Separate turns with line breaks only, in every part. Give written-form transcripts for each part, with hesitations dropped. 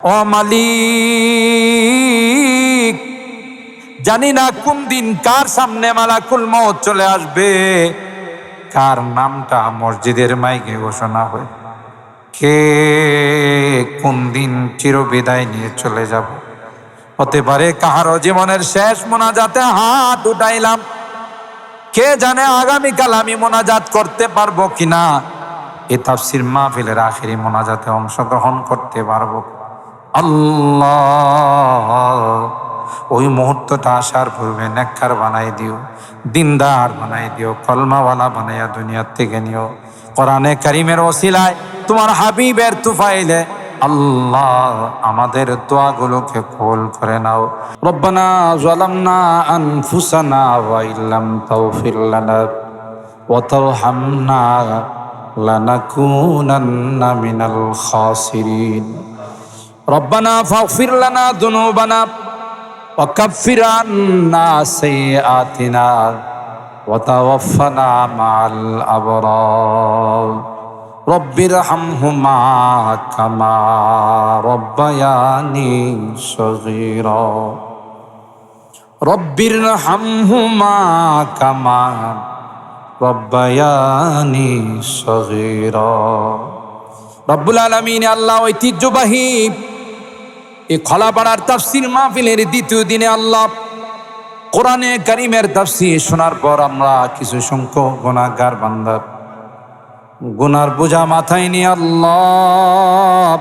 ও মালিক, জানি না কোন দিন কার সামনে মালাকুল মউত চলে আসবে, কার নামটা মসজিদের মাইকে ঘোষণা হয়, কে কোন দিন চিরবিদায় নিয়ে চলে যাব। হতে পারে কাহারও জীবনের শেষ মোনাজাতে হাত উঠাইলাম, কে জানে আগামীকাল আমি মোনাজাত করতে পারবো কিনা, এ তাফসীর মাহফিলের আখেরি মোনাজাতে অংশগ্রহণ করতে পারবো। আল্লাহ, ওই মুহূর্তটা আসার পূর্বে নেককার বানাই দিও, দিনদার বানাই দিও, কলমাওয়ালা বানাইয়া দুনিয়ার থেকে নিও। কোরআনে কারীমের ওসিলায় তোমার হাবিবের তুফাইলে আল্লাহ আমাদের দোয়াগুলোকে কবুল করে নাও। রব্বানা যালামনা আনফুসানা ওয়া ইল্লাম তাগফির লানা ওয়া তারহামনা লানাকুনান্না মিনাল খাসিরিন। রব্বানা ফাগফির লানা যুনুবানা ওয়া কাফফির আন্না সাইয়্যাতিনা ওয়া তাওয়াফফানা মা'আল আবরার। রব্বিরহামহুমা কামা রব্বায়ানি সগীরা। রব্বিরহামহুমা কামা রব্বায়ানি সগীরা। রব্বুল আলামিন আল্লাহ ঐতিহ্যবাহী এই খলাপাড়ার তাফসীর মাহফিলের দ্বিতীয় দিনে আল্লাহ কোরআনে কারীমের তাফসীর শোনার পর আমরা কিছু সংখ্যক গুনাহগার বান্দা গুনার বোঝা মাথায় নিয়ে আল্লাহ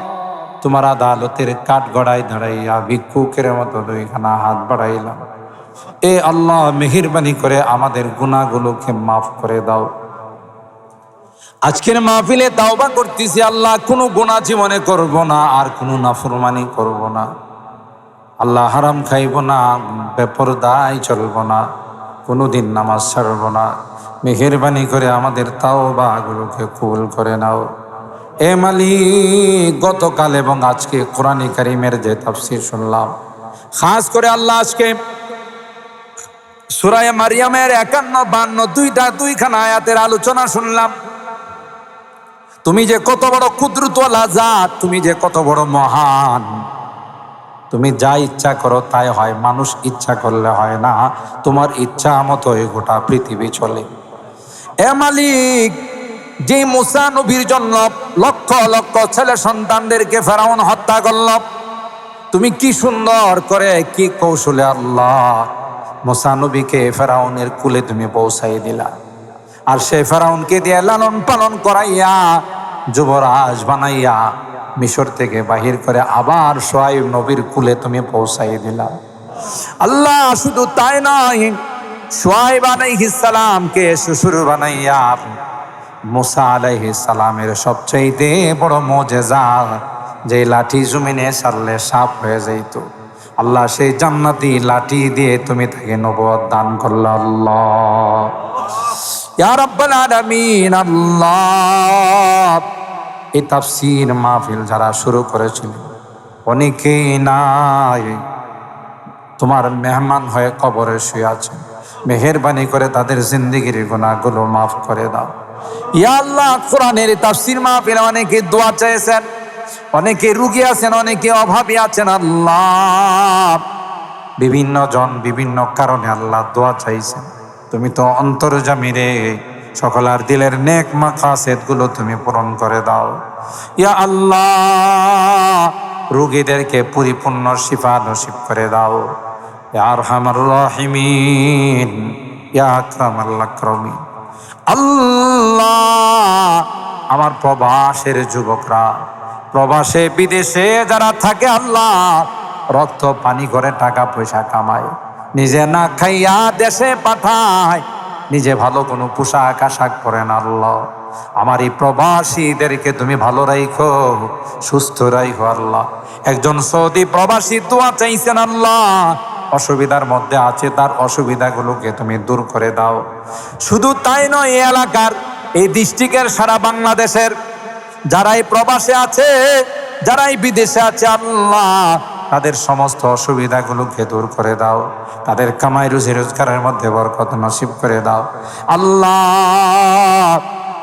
তোমার আদালতের কাঠগড়ায় দাঁড়াইয়া ভিক্ষুকের মতো দুইখানা হাত বাড়াইলাম। এ আল্লাহ, মেহেরবানি করে আমাদের গুনাহগুলোকে মাফ করে দাও। আজকের মাহফিলে তাওবা করতেছি আল্লাহ, কোনো গুনাহ জীবনে করব না, আর কোনো নাফরমানি করব না আল্লাহ, হারাম খাইব না, বেপরদায় চলব না, কোনোদিন নামাজ ছাড়ব না। মেহেরবানি করে আমাদের তাওবাগুলোকে কবুল করে নাও। এ মালিক, গতকাল এবং আজকে কোরআনে কারীমের যে তাফসীর শুনলাম, খাস করে আল্লাহ আজকে সূরা মারইয়ামের 51-52 দুইখানা আয়াতের আলোচনা শুনলাম। তুমি যে কত বড় কুদরতওয়ালা জাত, তুমি যে কত বড় মহান, তুমি যা ইচ্ছা করো তাই হয়, মানুষ ইচ্ছা করলে হয় না, তোমার ইচ্ছা মতো এই গোটা পৃথিবী চলে। এ মালিক, যে মুসা নবীর জন্য লক্ষ লক্ষ ছেলে সন্তানদেরকে ফেরাউন হত্যা করল, তুমি কি সুন্দর করে কি কৌশলে আল্লাহ মুসা নবীকে ফেরাউনের কুলে তুমি পৌঁছাই দিলা, আর সে ফেরাউনকে দিয়ে লালন পালন করাইয়া যুবরাজ বানাইয়া মিশর থেকে বাহির করে আবার শুআয়ব নবীর কুলে তুমি পৌঁছাই দিলা। আল্লাহ, শুধু তাই নয়, শুআয়ব আলাইহিস সালামকে শ্বশুর বানাইয়া মুসা আলাইহিস সালামের সবচেয়ে বড় মুজিজা, যে লাঠি জমিনে সারলে সাপ হয়ে যাইত, আল্লাহ সেই জান্নাতি লাঠি দিয়ে তুমি তাকে নবুয়ত দান করলা। আল্লাহ, ইয়া রাব্বাল আলামিন, আল্লাহ এই তাফসীর মাহফিল যারা শুরু করেছিল অনেকেই নাই, তোমার মেহমান হয়ে কবরে শুয়ে আছে, মেহেরবানি করে তাদের জিন্দেগির গুনাহগুলো মাফ করে দাও। ইয়া আল্লাহ, কোরআনের তাফসীর মাহফিলে অনেকে দোয়া চেয়েছেন, অনেকে রোগী আছেন, অনেকে অভাবী আছেন। আল্লাহ, বিভিন্ন জন বিভিন্ন কারণে আল্লাহ দোয়া চাইছেন, তুমি তো অন্তর্যামী রে, সকলের দিলের নেক মাকাসেদ গুলো তুমি পূরণ করে দাও। ইয়া আল্লাহ, রোগীদেরকে পরিপূর্ণ শিফা নসিব করে দাও। ইয়া আরহামার রাহিমিন, ইয়া আকরামাল আকরামিন। আল্লাহ, আমার প্রবাসের যুবকরা, প্রবাসে বিদেশে যারা থাকে আল্লাহ, রক্ত পানি করে টাকা পয়সা কামায়, নিজে না খাইয়া দেশে পাঠায়, নিজে ভালো কোনো পোশাক আশাক পরে না। আল্লাহ, আমার এই প্রবাসীদেরকে তুমি ভালো রাখো, সুস্থ রাখো। আল্লাহ, একজন সৌদি প্রবাসী দোয়া চাইছেন, আল্লাহ অসুবিধার মধ্যে আছে, তার অসুবিধাগুলোকে তুমি দূর করে দাও। শুধু তাই নয়, এই এলাকার, এই ডিস্ট্রিক্টের, সারা বাংলাদেশের যারাই প্রবাসে আছে, যারাই বিদেশে আছে, আল্লাহ তাদের সমস্ত অসুবিধাগুলোকে দূর করে দাও, তাদের কামাই রুজি রোজগারের মধ্যে বরকত নসিব করে দাও। আল্লাহ,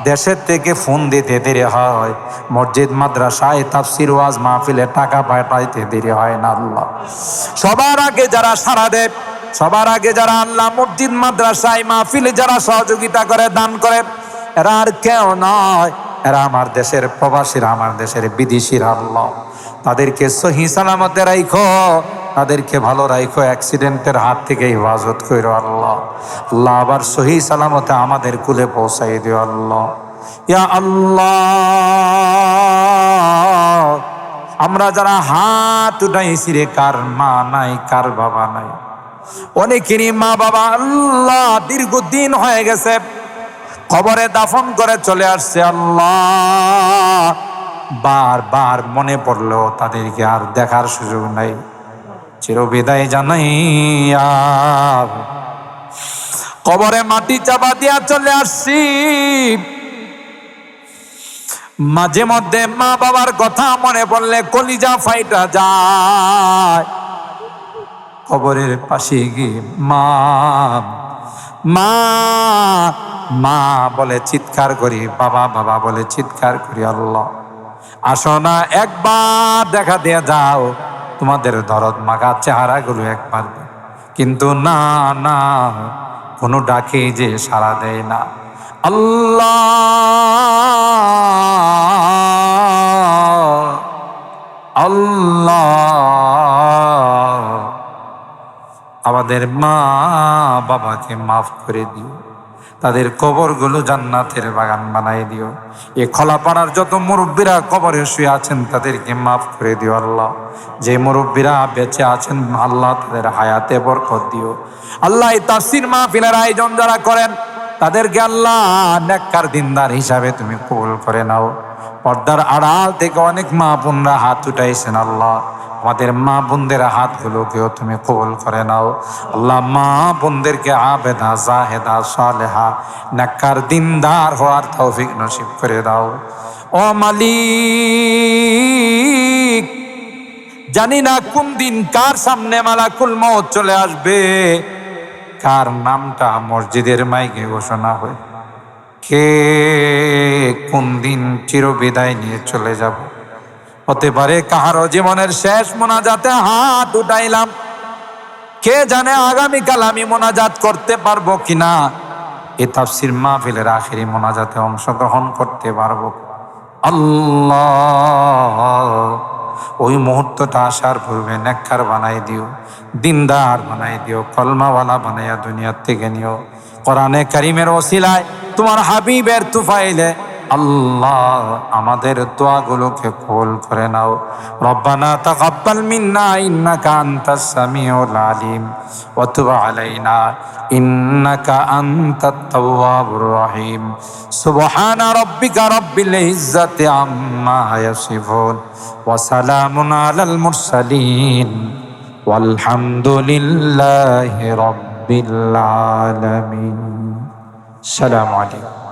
দেশের থেকে ফোন দিতে দেরি হয়, মসজিদ মাদ্রাসায় তাফসির ওয়াজ মাহফিলে টাকা পাঠাইতে দেরি হয় না আল্লাহ। সবার আগে যারা সাড়া দেয়, সবার আগে যারা আল্লাহ মসজিদ মাদ্রাসায় মাহফিলে যারা সহযোগিতা করে, দান করে, এরা আর কেউ নয়, এরা আমার দেশের প্রবাসীরা, আমার দেশের বিদেশিরা আল্লাহ। তাদেরকে সহি সালামতে রাখো, তাদেরকে ভালো রাখো, অ্যাক্সিডেন্টের হাত থেকে হেফাজত করো আল্লাহ। আল্লাহ আবার সহি সালামতে আমাদের কুলে পৌঁছাই দিও আল্লাহ। ইয়া আল্লাহ, আমরা যারা হাত উঠাইছি রে, কার মা নাই, কার বাবা নাই, অনেকেরই মা বাবা আল্লাহ দীর্ঘদিন হয়ে গেছে, কবরে দাফন করে চলে আসছে আল্লাহ। বারবার মনে পড়লো তাদেরকে আর দেখার সুযোগ নাই, চিরবিদায় জানাই আর কবরে মাটি চাপা দিয়া চলে আসছি। মাঝে মধ্যে মা বাবার কথা মনে পড়লে কলিজা ফাইটা যায়। কবরের পাশে গিয়ে মা মা মা বলে চিৎকার করি, বাবা বাবা বলে চিৎকার করি। আল্লাহ আসো না, একবার দেখা দিয়ে যাও, তোমাদের দরদ মাখা চেহারাগুলো একবার। কিন্তু না না, কোনো ডাকে যে সাড়া দেয় না। আল্লাহ আল্লাহ, আমাদের মা বাবাকে মাফ করে দিও, তাদের কবরগুলো জান্নাতের বাগান বানাই দিও। এ খোলাপাড়ার যত মুরব্বীরা কবরে শুয়ে আছেন তাদেরকে মাফ করে দিও আল্লাহ। যে মুরব্বীরা বেঁচে আছেন আল্লাহ তাদের হায়াতে বরকত দিও আল্লাহ। এই তাফসীর মাহফিলের আয়োজন যারা করেন তাদেরকে আল্লাহ নেককার দিনদার হিসাবে তুমি কবুল করে নাও। পর্দার আড়াল থেকে অনেক মা বোনরা হাত উঠাইছেন আল্লাহ, আমাদের মা বোনদের হাতগুলোকেও তুমি কবুল করে নাও আল্লাহ। মা বোনদেরকে আবেদা জাহেদা সালেহা নেককার দিনদার হওয়ার তৌফিক নসিব করে দাও। ও মালিক, জানি না কোন দিন কার সামনে মালাকুল মউত চলে আসবে, কার নামটা মসজিদের মাইকে ঘোষণা হয়, কে কোন দিন চিরবিদায় নিয়ে চলে যাব। হতে পারে কাহারো জীবনের শেষ মোনাজাতে হাত উঠাইলাম, কে জানে আগামীকাল আমি মোনাজাত করতে পারবো কিনা, এই তাফসীর মাহফিলের আখেরি মোনাজাতে অংশগ্রহণ করতে পারবো। আল্লাহ ওই মুহূর্তটা আসার পূর্বে নেককার বানাই দিও, দিনদার বানাই দিও, কলমাওয়ালা বানাইয়া দুনিয়ার থেকে নিও। কোরআনে কারীমের ওসিলায় তোমার হাবিবের তুফাইলে আল্লাহ আমাদের দোয়াগুলোকে কবুল করে নাও। রব্বানা তাকাব্বাল মিন্না ইন্নাকা আনতাস সামিউল আলিম ওয়া তুব আলাইনা ইন্নাকা আনতাত তাওয়াবুর রহিম। সুবহানা রাব্বিকা রাব্বিল ইজ্জাতি আম্মা ইয়াসিফুন ওয়া সালামুন আলাল মুরসালিন ওয়ালহামদুলিল্লাহি রাব্বিল আলামিন। আসসালামু আলাইকুম।